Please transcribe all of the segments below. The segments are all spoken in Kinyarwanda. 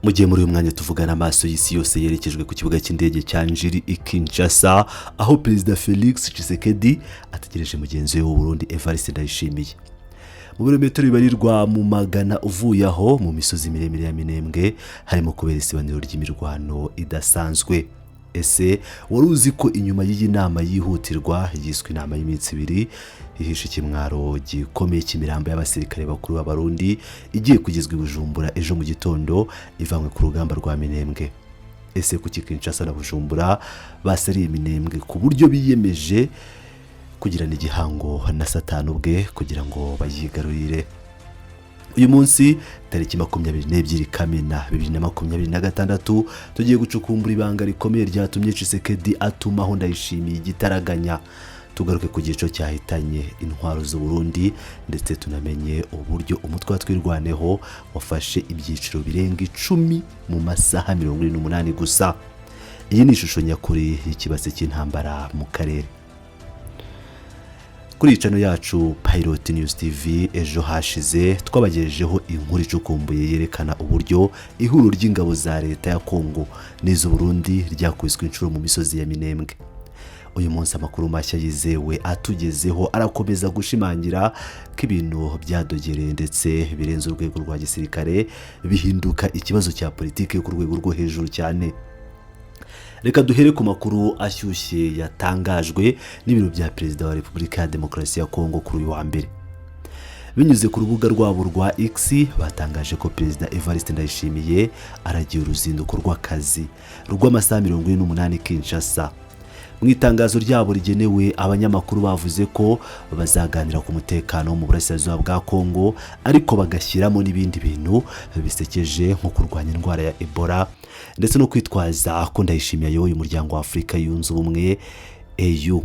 Mu gihe muri uyu mwanya tuvugana amaso y'isi yose yerekejwe ku kibuga cy'indege cya Njiri i Kinshasa, aho Perezida Felix Tshisekedi ategereje mugenzi we w'u Burundi Evariste Ndayishimiye. Mu birometero bibarirwa mu magana uvuye aho mu misozi miremire ya Minembwe harimo kubera isibaniro ry'imirwano idasanzwe. Ese wari uzi ko inyuma y'iyi nama yihutirwa yiswe inama y'iminsi ibiri hihishe ikimwaro gikomeye cy'imirambo y'abasirikare bakuru b'Abarundi igiye kugezwa i Bujumbura ejo mu gitondo ivanywe ku rugamba rwa Minembwe? Ese kuki Kinshasa na Bujumbura basariye Minembwe ku buryo biyemeje kugirana igihango na Satani ubwe kugira ngo bayigarurire? Uyu munsi tariki 22 Kamena 2026 tugiye gucukumbura ibanga rikomeye ryatumye Tshisekedi atumaho Ndayishimiye igitaraganya. Tugaruke ku gico cyahitanye intwaro z'u Burundi ndetse tunamenye uburyo umutwe twirwaneho wafashe ibyiciro birenga 10 mu masaha 48 gusa. Iyi ni ishusho nyakuri y'ikibase cy'intambara mu karere. Kuri channel yacu Pilot News TV ejo hashize twabagejejeho inkuru icukumbuye yerekana uburyo ihuriro ry'ingabo za leta ya Kongo n'iz'u Burundi ryakubiswe inshuro mu misozi ya Minembwe. Uyu munsi amakuru mashya yizewe atugezeho arakomeza gushimangira ko ibintu byadogereye ndetse birenze urwego rwa gisirikare bihinduka ikibazo cya politike ku rwego rwo hejuru cyane. Reka duhere ku makuru ashyushye yatangajwe n'ibiro bya Perezida wa Repubulika ya Demokarasi ya Kongo kuri uyu wa mbere. Binyuze ku rubuga rwabo rwa X batangaje ko Perezida Evariste Ndayishimiye aragiye uruzinduko rw'akazi rw'amasaha 48 Kinshasa. Mu itangazo ryabo rigenewe abanyamakuru bavuze ko bazaganira ku mutekano mu burasirazuba bwa Kongo ariko bagashyiramo n'ibindi bintu bisekeje nko kurwanya indwara ya Ebola ndetse no kwitwaza ko Ndayishimiye ayoboye umuryango wa Afurika yunze ubumwe EU.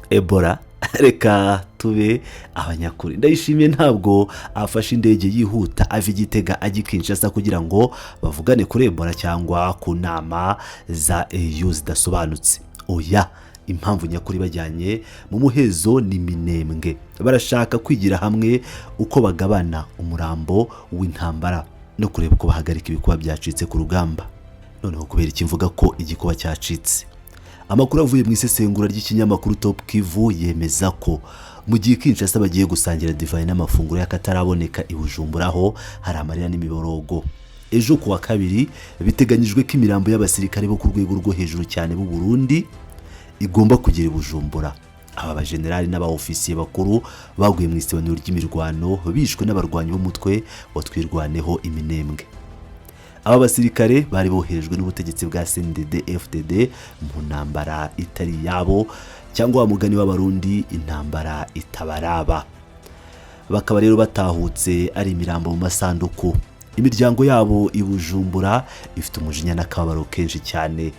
Ebola reka tube abanyakuri. Ndayishimiye ntabwo afashe indege yihuta ava Igitega ajya Kinshasa kugira ngo bavugane kuri Ebola cyangwa ku nama za EU zidasobanutse. Oya, impamvu nyakuri bajyanye mu muhezo ni Minembwe. Barashaka kwigira hamwe uko bagabana umurambo w'intambara no kureba uko bahagarika ibikuba byacitse ku rugamba. Noneho kubera ikimvuga ko igikuba cyacitse, amakuru avuye mu isesengura ry'ikinyamakuru Top Kivu yemeza ko mu gihe Kinshasa bagiye gusangira divayi n'amafunguro y'akataraboneka i Bujumbura aho hari amarira n'imiborogo. Ejo kuwa kabiri biteganyijwe ko imirambo y'abasirikare bo ku rwego rwo hejuru cyane b'u Burundi igomba kugera i Bujumbura. Aba bajenerali n'abaofisiye bakuru baguye mu isibaniro ry'imirwano bishwe n'abarwanyi b'umutwe watwirwaneho Iminembwe. Aba basirikare bari boherejwe n'ubutegetsi bwa CNDD-FDD mu ntambara itari yabo cyangwa wa mugani w'Abarundi intambara itabaraba. Bakaba rero batahutse ari imirambo mu masanduku. Imiryango yabo i Bujumbura ifite umujinya n'akababaro kenshi cyane,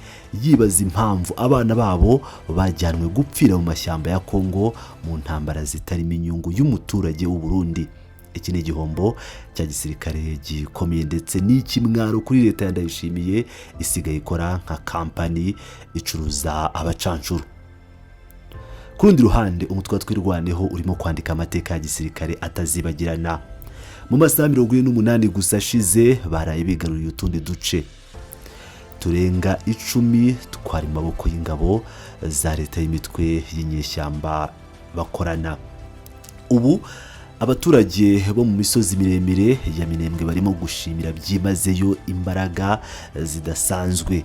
yibaza impamvu abana babo bajyanwe gupfira mu mashyamba ya Kongo mu ntambara zitarimo inyungu y'umuturage w'u Burundi. Iki ni igihombo cya gisirikare gikomeye ndetse n'ikimwaro kuri leta ya Ndayishimiye isigaye ikora nka kampani icuruza abacancuru. Ku rundi ruhande umutwe twirwaneho urimo kwandika amateka ya gisirikare atazibagirana. Mu masaha 48 gusa ashize baraye bigaruriye utundi duce turenga 10 twari maboko y'ingabo za leta y'imitwe y'inyeshyamba bakorana. Ubu abaturage bo mu misozi miremire ya Minembwe barimo gushimira byimazeyo imbaraga zidasanzwe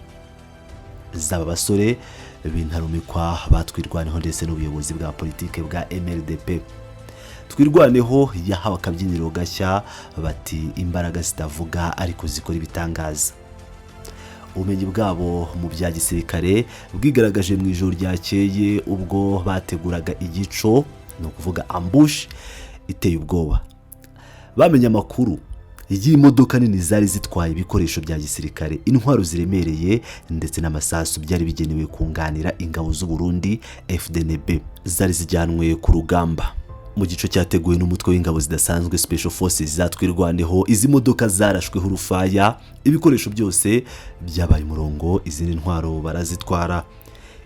z'aba basore bintarumikwa batwirwaneho ndetse n'ubuyobozi bwa politike bwa MLDP. Twirwaneho yahawe akabyiniro gashya bati imbaraga zitavuga ariko zikora ibitangaza. Ubumenyi bwabo mu bya gisirikare bwigaragaje mu ijoro ryakeye ubwo bateguraga igico, no kuvuga ambush iteye ubwoba. Bamenye amakuru y'imodoka nini zari zitwaye ibikoresho bya gisirikare, intwaro ziremereye ndetse n'amasasu byari bigenewe kunganira ingabo z'u Burundi FDNB zari zijyanwe ku rugamba. Mu gico cyateguwe n'umutwe w'ingabo zidasanzwe Special Forces zatwirwaneho, izi modoka zarashweho urufaya, ibikoresho byose byabaye umurongo, izindi ntwaro barazitwara.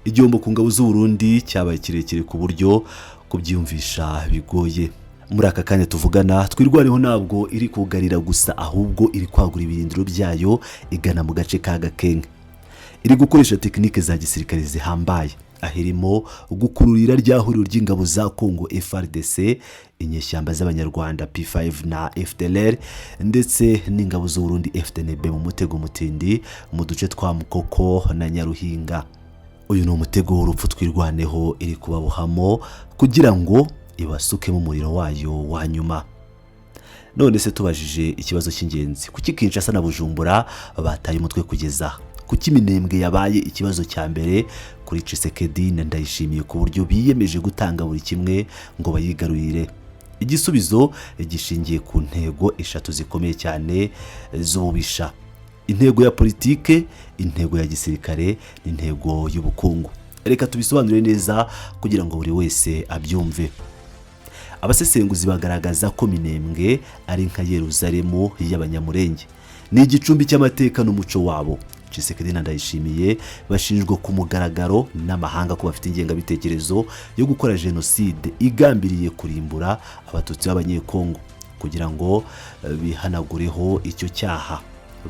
Igihombo ku ngabo z'u Burundi cyabaye kirekire ku buryo kubyumvisha bigoye. muri aka kanya tuvugana twirwaneho ntabwo iri kugarira gusa ahubwo iri kwagura ibirindiro byayo igana mu gace ka Gakenke. Iri gukoresha tekinike za gisirikare zihambaye ahirimo gukururira rya huriro ry'ingabo za Kongo FARDC, inyeshyamba z'abanyarwanda P5 na FDLR ndetse n'ingabo z'u Burundi FDNB mu mutego mutindi mu duce twa Mukoko na Nyaruhinga. Uyu ni umutego w'urupfu twirwaneho iri kubabohamo kugira ngo ibasukemo umuriro wayo wa nyuma. None se tubajije ikibazo cy'ingenzi, kuki Kinshasa na Bujumbura bataye umutwe kugeza kuki Minembwe yabaye ikibazo cya mbere kuri Tshisekedi na Ndayishimiye ku buryo biyemeje gutanga buri kimwe ngo bayigarurire? Igisubizo gishingiye ku ntego eshatu zikomeye cyane z'ububisha: intego ya politike, intego ya gisirikare n'intego y'ubukungu. Reka tubisobanure neza kugira ngo buri wese abyumve. Abasesenguzi bagaragaza ko Minembwe ari nka Yeruzalemu y'abanyamurenge, ni igicumbi cy'amateka n'umuco wabo. Tshisekedi na Ndayishimiye bashinjwa ku mugaragaro n'amahanga ko bafite ingengabitekerezo yo gukora jenoside igambiriye kurimbura abatutsi b'abanyekongo. Kugira ngo bihanagureho icyo cyaha,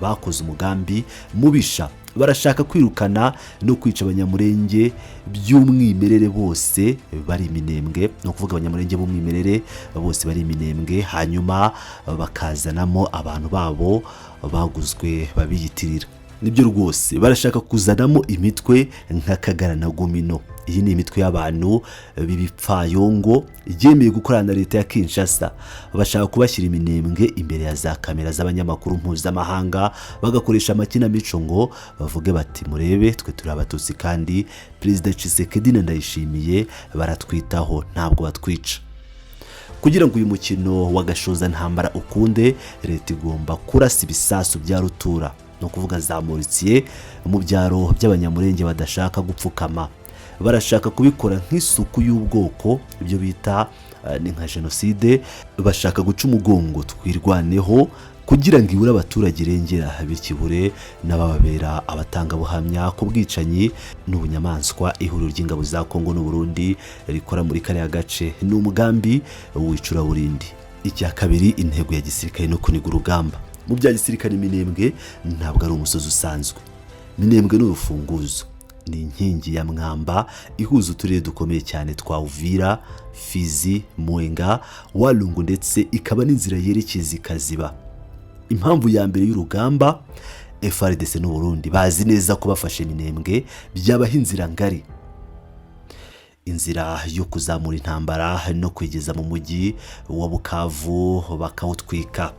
bakoze umugambi mubisha, barashaka kwirukana no kwica abanyamurenge by'umwimerere bose bari Minembwe, no kuvuga abanyamurenge b'umwimerere bose bari Minembwe, hanyuma bakazanamo abantu babo baguzwe babiyitirira. Nibyo rwose, barashaka kuzanamo imitwe nka Kagara na Gomino. Iyi ni imitwe y'abantu b'ibipfayongo yemeye gukorana na leta ya Kinshasa. Bashaka kubashyira Minembwe imbere ya za kamera z'abanyamakuru mpuzamahanga, bagakoresha amakinamico ngo bavuge bati murebe twe turi abatutsi kandi Perezida Tshisekedi na Ndayishimiye baratwitaho, ntabwo batwica. Kugira ngo uyu mukino wagashoza ntambara ukunde, leta igomba kurasa ibisasu bya rutura, no kuvuga za Moritsiye mu byaro by'abanyamurenge badashaka gupfukama. Barashaka kubikora nk'isuku y'ubwoko, ibyo bita ni nka jenoside. Bashaka guca umugongo twirwaneho kugira ngo ibure abaturage irengera, bikibure n'abababera abatangabuhamya ku bwicanyi n'ubunyamaswa ihuriro ry'ingabo za Kongo n'u Burundi rikora muri kariya gace. Ni umugambi w'icuraburindi. Icya kabiri, intego ya gisirikare no kuniga urugamba. Mu bya gisirikare Minembwe ntabwo ari umusozi usanzwe. Minembwe ni urufunguzo, ni inkingi ya mwamba ihuza uturere dukomeye cyane twa Uvira, Fizi, Mwenga, Walungu ndetse ikaba n'inzira yerekeza ikaziba. Impamvu ya mbere y'urugamba, FARDC n'u Burundi bazi neza ko bafashe Minembwe byabaha inzira ngari, inzira yo kuzamura intambara no kwigeza mu mujyi wa Bukavu bakawutwika,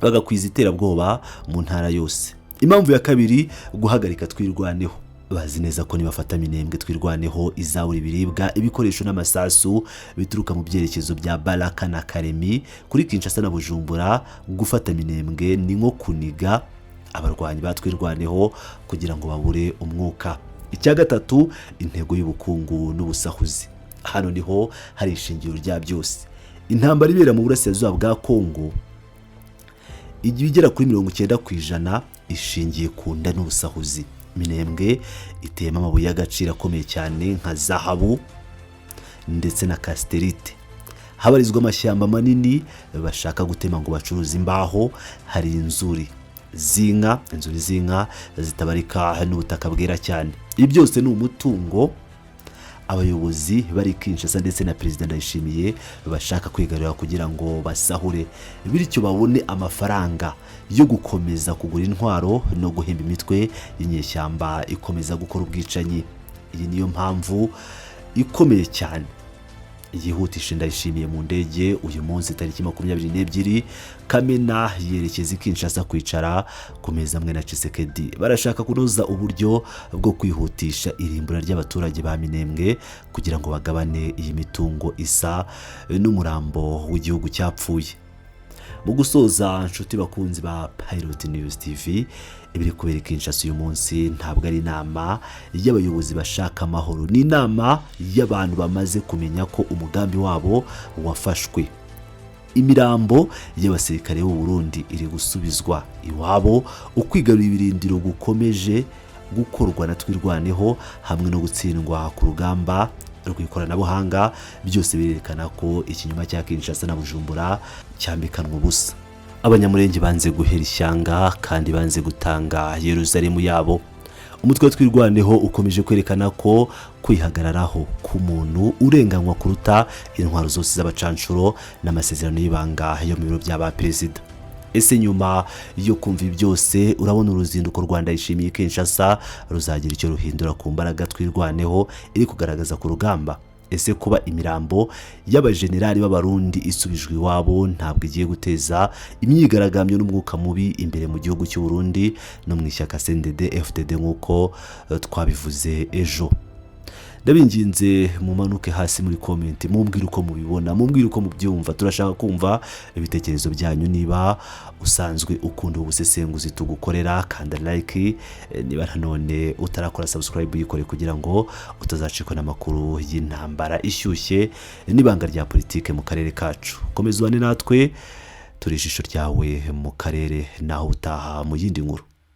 bagakwiza iterabwoba mu ntara yose. Impamvu ya kabiri, guhagarika twirwaneho. Bazi neza ko nibafata Minembwe twirwaneho izabura ibiribwa, ibikoresho n'amasasu bituruka mu byerekezo bya Baraka na Karemi kuri Kinshasa na Bujumbura. Gufata Minembwe ni nko kuniga abarwanyi batwirwaneho kugira ngo babure umwuka. Icya gatatu, intego y'ubukungu n'ubusahuzi. Hano niho hari ishingiro rya byose. Intambara ibera mu burasirazuba bwa Kongo igiye igera kuri 90% ishingiye ku nda n'ubusahuzi. Minembwe iteyemo amabuye y'agaciro akomeye cyane nka zahabu ndetse na casterite. Habarizwa amashyamba manini bashaka gutema ngo bacuruze imbaho. Hari inzuri z'inka zitabarika n'ubutaka bwera cyane. Ibi byose ni umutungo abayobozi bari Kinshasa ndetse na Perezida Ndayishimiye bashaka kwigarurira kugira ngo basahure, bityo babone amafaranga yo gukomeza kugura intwaro no guhemba imitwe y'inyeshyamba ikomeza gukora ubwicanyi. Iyi niyo mpamvu ikomeye cyane yihutisha Ndayishimiye mu ndege uyu munsi tariki 22 Kamena yerekeza Kinshasa kwicara ku meza amwe na Tshisekedi. Barashaka kunoza uburyo bwo kwihutisha irimbura ry'abaturage ba Minembwe kugira ngo bagabane iyi mitungo isa n'umurambo w'igihugu cyapfuye. Mu gusoza, nshuti bakunzi ba Pilot News TV, ibiri kubera Kinshasa uyu munsi ntabwo ari inama y'abayobozi bashaka amahoro, ni inama y'abantu bamaze kumenya ko umugambi wabo wafashwe. Imirambo y'abasirikare b'u Burundi iri gusubizwa iwabo, ukwigarura ibirindiro gukomeje gukorwa na twirwaneho hamwe no gutsindwa ku rugamba rw'ikoranabuhanga byose birerekana ko ikinyoma cya Kinshasa na Bujumbura cyambikanwa ubusa. Abanyamurenge banze guhera ishyanga kandi banze gutanga Yerusalemu yabo. Umutwe wa Twirwaneho ukomeje kwerekana ko kwihagararaho k'umuntu urenganywa kuruta intwaro zose z'abacanshuro n'amasezerano y'ibanga yo mu biro by'aba perezida. Ese nyuma yo kumva byose urabona uruzinduko Rwanda yishimiye Kinshasa ruzagira icyo ruhindura ku mbaraga Twirwaneho iri kugaragaza ku rugamba? Ese kuba imirambo y'abajenerali b'abarundi isubijwe iwabo ntabwo igiye guteza imyigaragambyo n'umwuka mubi imbere mu gihugu cy'u Burundi no mu ishyaka CNDD FDD nk'uko twabivuze ejo? Ndabinginze mumanuke hasi muri comment mumbwire uko mubibona, mumbwire uko mubyumva. Turashaka kumva ibitekerezo byanyu. Niba usanzwe ukunda ubusesenguzi tugukorera kanda like, niba nanone utarakora subscribe yikore kugira ngo utazacikwa n'amakuru y'intambara ishyushye n'ibanga rya politike mu karere kacu. Komeza ubane natwe, turi ijisho ryawe mu karere naho utaha mu yindi nkuru.